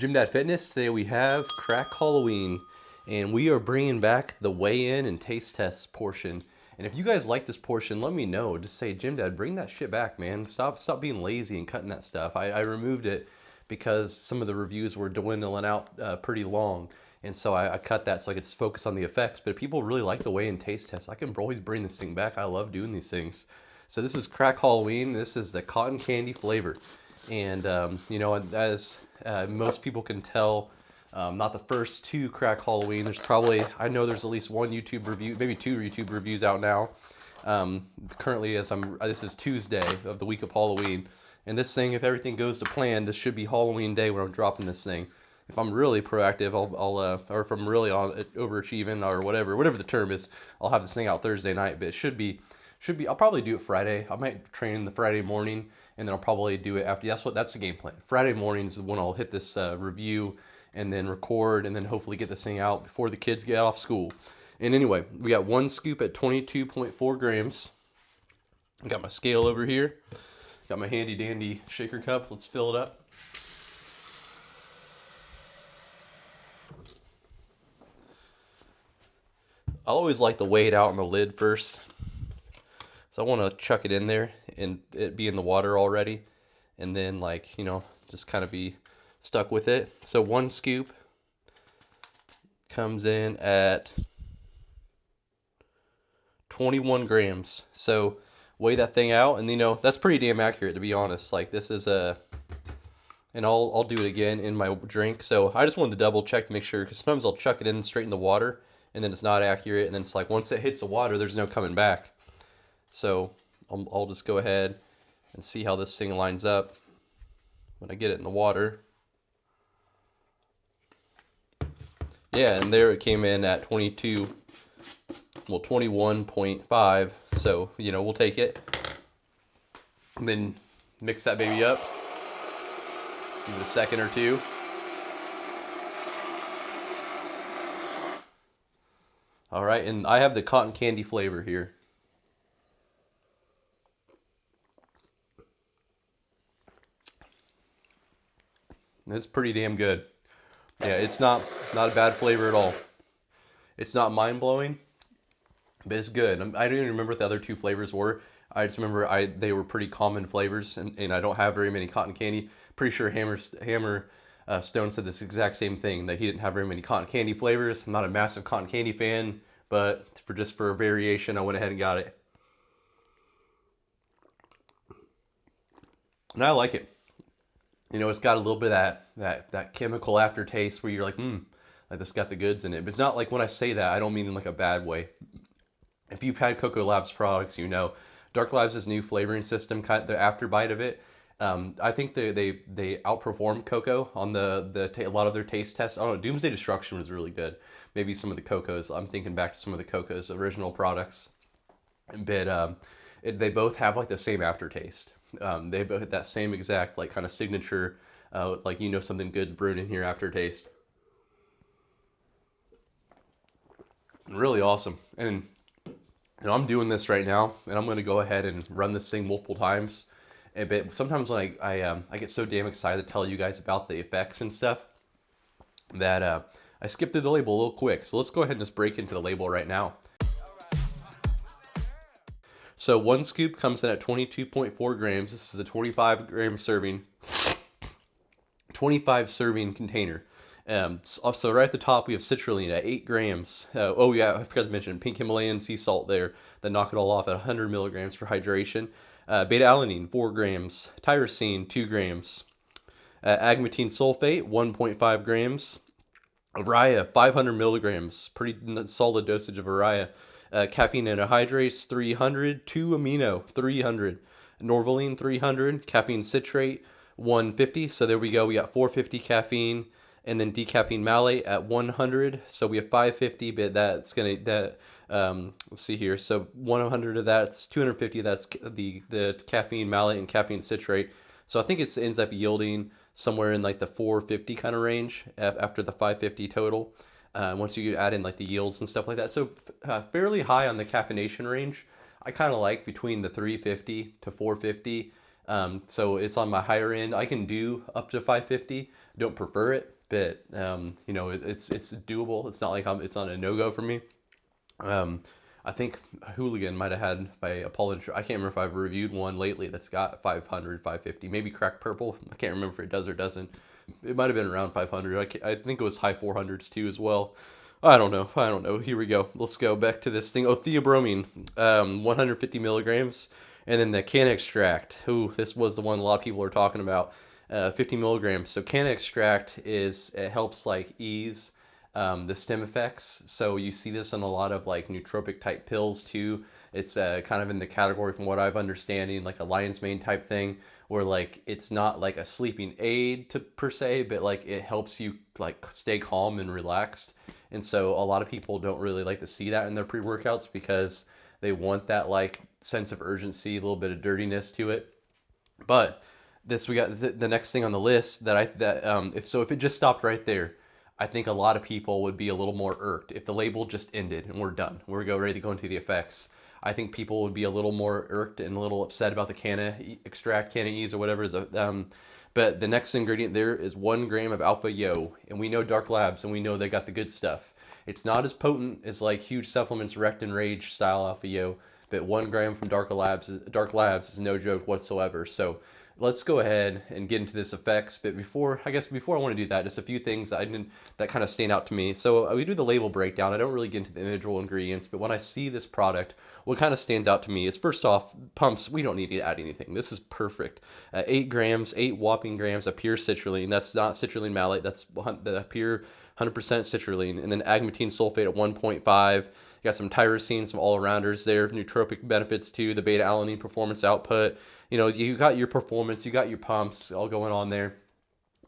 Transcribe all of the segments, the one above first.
GYMDAD Fitness. Today we have Crack Halloween, and we are bringing back the weigh-in and taste test portion. And if you guys like this portion, let me know. Just say, GYMDAD, bring that shit back, man. Stop being lazy and cutting that stuff. I removed it because some of the reviews were dwindling out pretty long, and so I cut that so I could focus on the effects. But if people really like the weigh-in taste test, I can always bring this thing back. I love doing these things. So this is Crack Halloween. This is the cotton candy flavor. And, you know, as most people can tell, not the first two Crack Halloween. There's probably, I know there's at least one YouTube review, maybe two YouTube reviews out now. Currently, this is Tuesday of the week of Halloween. And this thing, if everything goes to plan, this should be Halloween day when I'm dropping this thing. If I'm really proactive, or if I'm really on overachieving or whatever the term is, I'll have this thing out Thursday night. But it should be, I'll probably do it Friday. I might train the Friday morning, and then I'll probably do it after. That's the game plan. Friday mornings is when I'll hit this review, and then record, and then hopefully get this thing out before the kids get off school. And anyway, we got one scoop at 22.4 grams. I got my scale over here. Got my handy dandy shaker cup. Let's fill it up. I always like to weigh it out on the lid first. So I want to chuck it in there and it be in the water already. And then, like, you know, just kind of be stuck with it. So one scoop comes in at 21 grams. So weigh that thing out, and you know, that's pretty damn accurate, to be honest. Like, this is and I'll do it again in my drink. So I just wanted to double check to make sure, because sometimes I'll chuck it in straight in the water and then it's not accurate, and then it's like once it hits the water, there's no coming back. So I'll just go ahead and see how this thing lines up when I get it in the water. Yeah, and there it came in at 21.5. So, you know, we'll take it. And then mix that baby up. Give it a second or two. All right, and I have the cotton candy flavor here. It's pretty damn good. Yeah, it's not a bad flavor at all. It's not mind-blowing, but it's good. I don't even remember what the other two flavors were. I just remember they were pretty common flavors, and I don't have very many cotton candy. Pretty sure Hammer Stone said this exact same thing, that he didn't have very many cotton candy flavors. I'm not a massive cotton candy fan, but for a variation, I went ahead and got it. And I like it. You know, it's got a little bit of that chemical aftertaste where you're like, like this got the goods in it. But it's not like, when I say that, I don't mean in like a bad way. If you've had Cocoa Labs products, you know, Dark Labs' new flavoring system, kind of the afterbite of it, I think they outperformed Cocoa on a lot of their taste tests. I don't know, Doomsday Destruction was really good. Maybe some of the Cocoa's. I'm thinking back to some of the Cocoa's original products, but they both have like the same aftertaste. They both have that same exact like kind of signature, like, you know, something good's brewed in here aftertaste. Really awesome. And you know, I'm doing this right now, and I'm going to go ahead and run this thing multiple times. But sometimes when I get so damn excited to tell you guys about the effects and stuff that I skip through the label a little quick. So let's go ahead and just break into the label right now. So one scoop comes in at 22.4 grams. This is a 25 serving container. So right at the top, we have citrulline at 8 grams. Oh yeah, I forgot to mention pink Himalayan sea salt there that knock it all off at 100 milligrams for hydration. Beta-alanine, 4 grams. Tyrosine, 2 grams. Agmatine sulfate, 1.5 grams. Urea, 500 milligrams. Pretty solid dosage of urea. Caffeine anhydrase, 300. 2-amino, 300. Norvaline, 300. Caffeine citrate, 150. So there we go. We got 450 caffeine. And then decaffeine malate at 100. So we have 550, but that's going to, let's see here. So 100 of that's 250. That's the caffeine malate and caffeine citrate. So I think it ends up yielding somewhere in like the 450 kind of range after the 550 total. Once you add in like the yields and stuff like that. So fairly high on the caffeination range. I kind of like between the 350 to 450 So it's on my higher end. I can do up to 550. Don't prefer it, but you know, it's doable. It's not like it's not a no go for me. Um, I think Hooligan might have had my Apollo. I can't remember if I've reviewed one lately that's got 500, 550, maybe Crack Purple. I can't remember if it does or doesn't. It might have been around 500. I think it was high 400s too as well. I don't know. I don't know. Here we go. Let's go back to this thing. Oh, theobromine, 150 milligrams. And then the can extract. Ooh, this was the one a lot of people are talking about. 50 milligrams. So can extract it helps like ease the stem effects. So you see this in a lot of like nootropic type pills too. It's kind of in the category, from what I've understanding, like a lion's mane type thing, where like it's not like a sleeping aid to per se, but like it helps you like stay calm and relaxed. And so a lot of people don't really like to see that in their pre-workouts because they want that like sense of urgency, a little bit of dirtiness to it. But this we got the next thing on the list if it just stopped right there, I think a lot of people would be a little more irked if the label just ended and we're done. Ready to go into the effects. I think people would be a little more irked and a little upset about the canna extract, canna ease, or whatever. But the next ingredient there is 1 gram of alpha yo, and we know Dark Labs, and we know they got the good stuff. It's not as potent as like huge supplements, Rect and Rage style alpha yo, but 1 gram from Dark Labs is no joke whatsoever. So let's go ahead and get into this effects. But before I want to do that, just a few things that kind of stand out to me. So we do the label breakdown. I don't really get into the individual ingredients, but when I see this product, what kind of stands out to me is, first off, pumps. We don't need to add anything. This is perfect. 8 grams, 8 whopping grams of pure citrulline. That's not citrulline malate. That's the pure 100% citrulline. And then agmatine sulfate at 1.5. You got some tyrosine, some all-arounders there, nootropic benefits too, the beta-alanine performance output. You know, you got your performance, you got your pumps all going on there.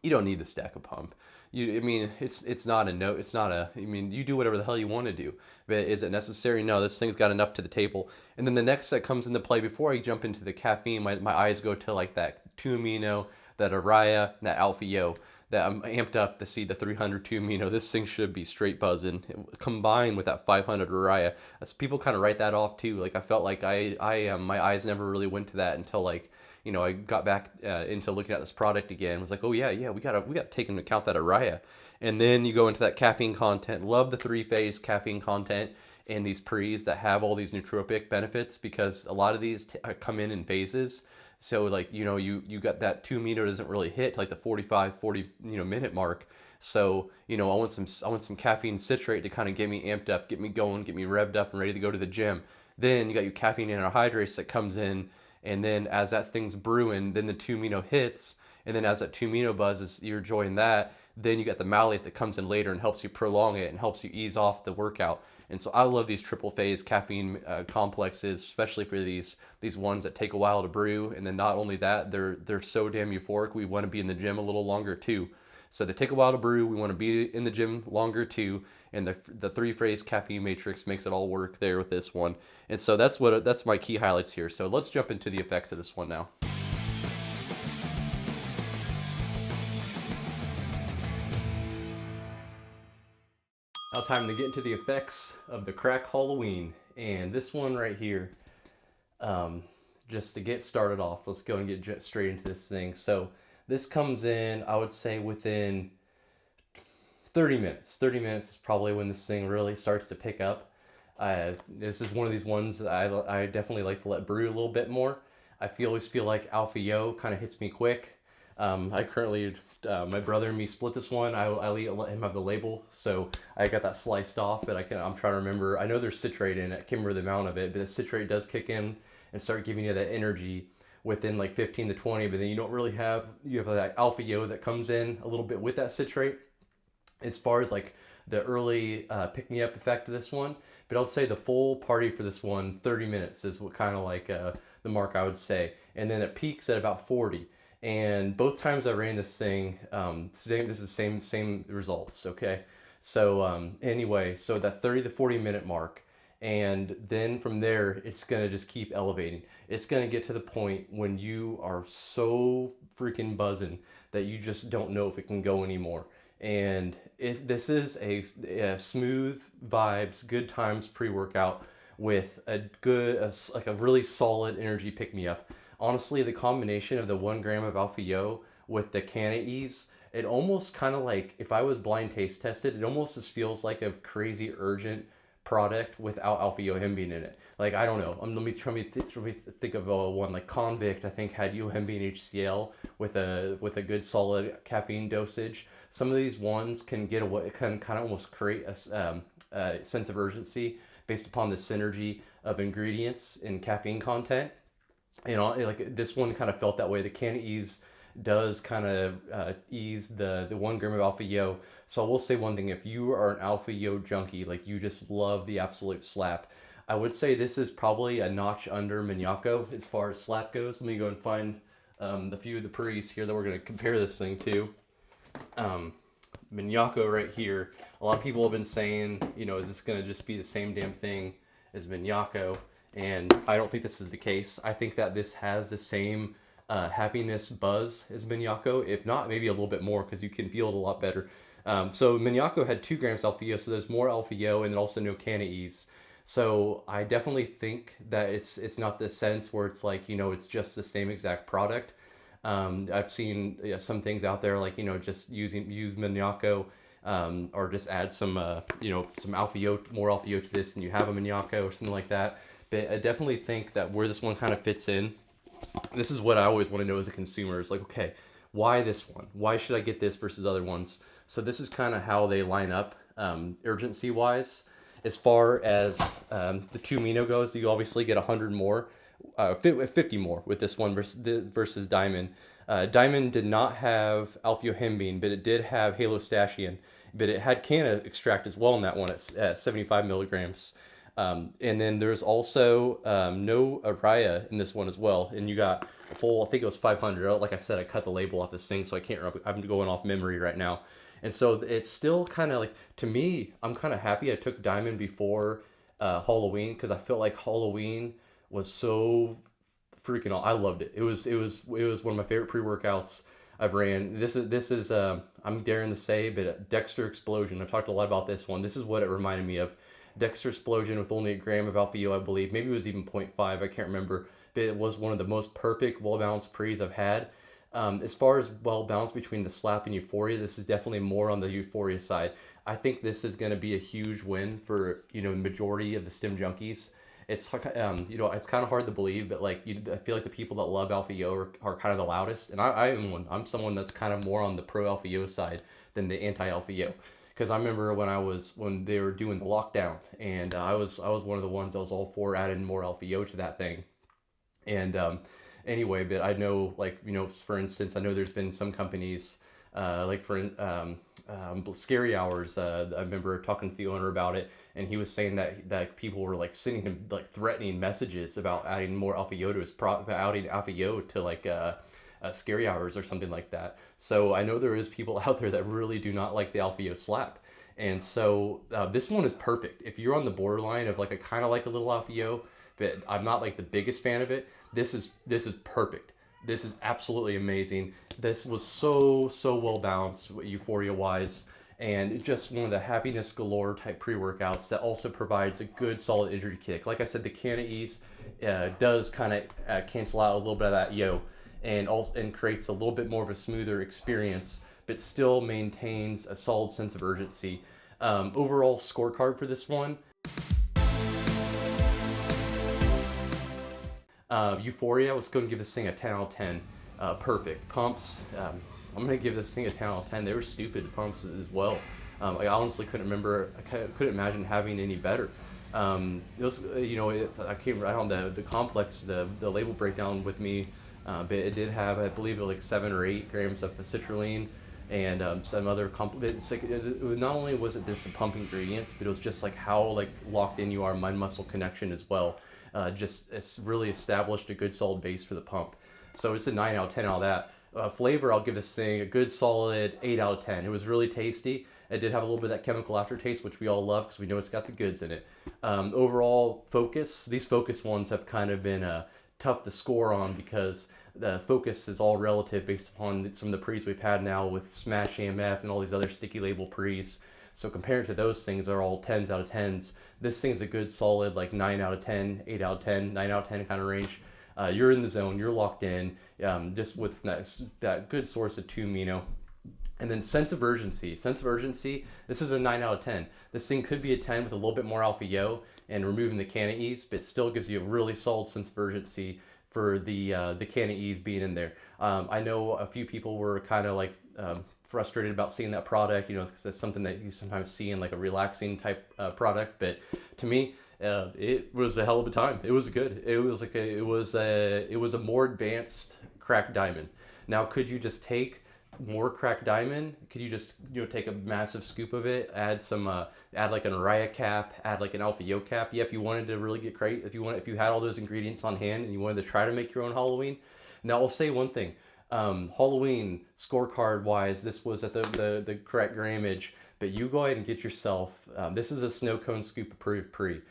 You don't need to stack a pump. I mean, it's not a no. It's not a. I mean, you do whatever the hell you want to do. But is it necessary? No. This thing's got enough to the table. And then the next that comes into play, before I jump into the caffeine, my eyes go to like that 2-amino, that araya, that alpha yo. That I'm amped up to see the 300 2-amino. This thing should be straight buzzing. Combined with that 500 araya, as people kind of write that off too. Like I felt like my eyes never really went to that until like, you know, I got back into looking at this product again. Was like, oh yeah, we gotta take into account that araya. And then you go into that caffeine content. Love the 3-phase caffeine content in these pre's that have all these nootropic benefits, because a lot of these come in phases. So like, you know, you got that 2-amino doesn't really hit like the 40 minute mark. So, you know, I want some caffeine citrate to kind of get me amped up, get me going, get me revved up and ready to go to the gym. Then you got your caffeine anhydrase that comes in, and then as that thing's brewing, then the 2-amino hits, and then as that 2-amino buzzes, you're enjoying that. Then you got the malate that comes in later and helps you prolong it and helps you ease off the workout. And so I love these triple phase caffeine complexes, especially for these ones that take a while to brew. And then not only that, they're so damn euphoric. We want to be in the gym a little longer too. So they take a while to brew. We want to be in the gym longer too. And the 3-phase caffeine matrix makes it all work there with this one. And so that's my key highlights here. So let's jump into the effects of this one now. Now time to get into the effects of the Crack Halloween. And this one right here, just to get started off, let's go and get straight into this thing. So this comes in, I would say, within 30 minutes. 30 minutes is probably when this thing really starts to pick up. This is one of these ones that I definitely like to let brew a little bit more. Always feel like Alpha Yo kind of hits me quick. I currently, my brother and me split this one. I let him have the label, so I got that sliced off. But I'm trying to remember. I know there's citrate in it. I can't remember the amount of it, but the citrate does kick in and start giving you that energy within like 15 to 20. But then you have that Alpha Yo that comes in a little bit with that citrate. As far as like the early pick me up effect of this one, but I'd say the full party for this one, 30 minutes is what kind of like the mark I would say, and then it peaks at about 40. And both times I ran this thing, this is same results. Okay, so anyway, so that 30 to 40 minute mark, and then from there it's gonna just keep elevating. It's gonna get to the point when you are so freaking buzzing that you just don't know if it can go anymore. And this is a smooth vibes, good times pre-workout with a really solid energy pick-me-up. honestly, the combination of the 1 gram of Alpha Yo with the Canna Ease, it almost kind of like, if I was blind taste tested, it almost just feels like a crazy urgent product without Alpha yohimbine in it. Like, I don't know. Let me think of one like Convict. I think had yohimbine HCl with a good solid caffeine dosage. Some of these ones can get away, can kind of almost create a sense of urgency based upon the synergy of ingredients and caffeine content. You know, like this one kind of felt that way. The Can Ease does kind of ease the 1 gram of Alpha Yo. So I will say one thing: if you are an Alpha Yo junkie, like you just love the absolute slap, I would say this is probably a notch under Minyako as far as slap goes. Let me go and find the few of the pre's here that we're going to compare this thing to. Minyako right here. A lot of people have been saying, you know, is this going to just be the same damn thing as Minyako? And I don't think this is the case. I think that this has the same happiness buzz as Minyako, if not maybe a little bit more, because you can feel it a lot better. So Minyako had 2 grams Alpha Yo, so there's more Alpha Yo and then also no Canna Ease. So I definitely think that it's not the sense where it's like, you know, it's just the same exact product. I've seen some things out there like, you know, just use Minyako, or just add some you know, some Alpha Yo, more Alpha Yo to this, and you have a Minyako or something like that. But I definitely think that where this one kind of fits in, this is what I always want to know as a consumer, is like, okay, why this one? Why should I get this versus other ones? So this is kind of how they line up urgency wise. As far as the 2 amino goes, you obviously get 100 more, 50 more with this one versus Diamond. Diamond did not have alpha-yohimbine, but it did have halostachine, but it had canna extract as well in that one at 75 milligrams. And then there's also no Araya in this one as well. And you got a full, I think it was 500. Like I said, I cut the label off this thing, so I can't remember. I'm going off memory right now. And so it's still kind of like, to me, I'm kind of happy I took Diamond before Halloween, because I felt like Halloween was so freaking all. I loved it. It was one of my favorite pre-workouts I've ran. This is I'm daring to say, but Dexter Explosion. I've talked a lot about this one. This is what it reminded me of. Dexter Explosion with only 1 gram of Alpha Yo, I believe. Maybe it was even 0.5. I can't remember. But it was one of the most perfect, well-balanced pre's I've had. As far as well-balanced between the slap and euphoria, this is definitely more on the euphoria side. I think this is going to be a huge win for, you know, the majority of the stim junkies. It's you know, it's kind of hard to believe, but like I feel like the people that love Alpha Yo are kind of the loudest, and I am one. I'm someone that's kind of more on the pro Alpha Yo side than the anti Alpha Yo. Because I remember when they were doing the lockdown, and I was one of the ones that was all for adding more Alpha Yo to that thing. And anyway, but I know, like, you know, for instance, I know there's been some companies like for Scary Hours. I remember talking to the owner about it, and he was saying that people were like sending him like threatening messages about adding more Alpha Yo to his adding Alpha Yo to like Scary Hours or something like that. So I know there is people out there that really do not like the Alpha Yo slap. And so this one is perfect. If you're on the borderline of like, I kind of like a little Alpha Yo, but I'm not like the biggest fan of it, this is perfect. This is absolutely amazing. This was so well balanced euphoria wise, and it's just one of the happiness galore type pre-workouts that also provides a good solid injury kick. Like I said, the Canna Ease does kind of cancel out a little bit of that yo, and creates a little bit more of a smoother experience, but still maintains a solid sense of urgency. Overall scorecard for this one, Euphoria, let's go and give this thing a 10 out of 10. Perfect. Pumps, I'm going to give this thing a 10 out of 10. They were stupid pumps as well. I honestly couldn't remember, couldn't imagine having any better. It was, you know, I came right on the complex, the label breakdown with me, but it did have, I believe, like 7 or 8 grams of citrulline and some other it's like, not only was it just the pump ingredients, but it was just like how like locked in you are mind muscle connection as well. Just it's really established a good solid base for the pump. So it's a 9 out of 10 out of that. Flavor, I'll give this thing a good solid 8 out of 10. It was really tasty. It did have a little bit of that chemical aftertaste, which we all love because we know it's got the goods in it. Overall focus, these focus ones have kind of been tough to score on because the focus is all relative based upon some of the pre's we've had now with Smash AMF and all these other sticky label pre's. So compared to those things, are all 10s out of 10s. This thing's a good solid like 9 out of 10, 8 out of 10, 9 out of 10 kind of range. you're in the zone, you're locked in, just with that good source of 2-amino. And then sense of urgency. Sense of urgency, this is a 9 out of 10. This thing could be a 10 with a little bit more alpha yo and removing the can of ease, but it still gives you a really solid sense of urgency for the can of ease being in there. I know a few people were kind of like frustrated about seeing that product, you know, because it's something that you sometimes see in like a relaxing type product. But to me, it was a hell of a time. It was good. It was like it was a more advanced cracked diamond. Now, could you just take more cracked diamond? Could you just, you know, take a massive scoop of it, add some add like an Araya cap, add like an alpha yo cap? Yeah, if you wanted to really get crazy, if you had all those ingredients on hand and you wanted to try to make your own Halloween. Now I'll say one thing, Halloween scorecard wise, this was at the correct grammage, but you go ahead and get yourself, this is a snow cone scoop approved pre.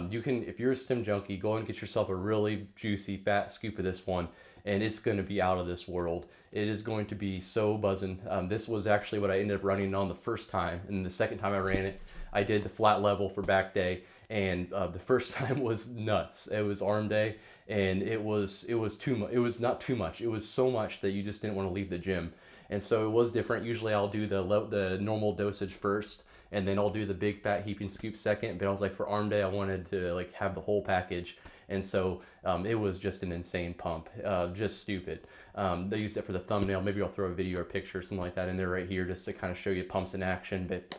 You can, if you're a stim junkie, go and get yourself a really juicy fat scoop of this one, and it's going to be out of this world. It is going to be so buzzing. This was actually what I ended up running on the first time, and the second time I ran it, I did the flat level for back day, and the first time was nuts. It was arm day, and it was too much. It was not too much. It was so much that you just didn't want to leave the gym, and so it was different. Usually I'll do the normal dosage first, and then I'll do the big fat heaping scoop second. But I was like, for arm day, I wanted to like have the whole package, and so it was just an insane pump, just stupid. They used it for the thumbnail. Maybe I'll throw a video or picture or something like that in there right here, just to kind of show you pumps in action. But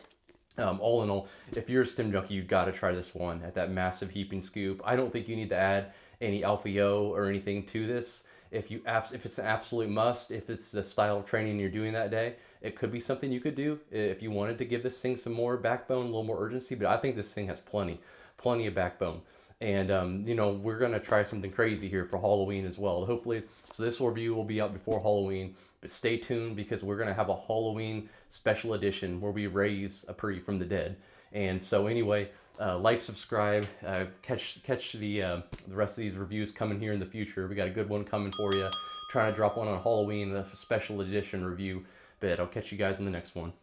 all in all, if you're a stim junkie, you got to try this one at that massive heaping scoop. I don't think you need to add any alpha yo or anything to this. If it's an absolute must, if it's the style of training you're doing that day, it could be something you could do if you wanted to give this thing some more backbone, a little more urgency. But I think this thing has plenty of backbone. And you know, we're gonna try something crazy here for Halloween as well. Hopefully, so this review will be out before Halloween. But stay tuned, because we're gonna have a Halloween special edition where we raise a pre from the dead. And so anyway, like, subscribe, catch the rest of these reviews coming here in the future. We got a good one coming for you. Trying to drop one on Halloween, that's a special edition review. But I'll catch you guys in the next one.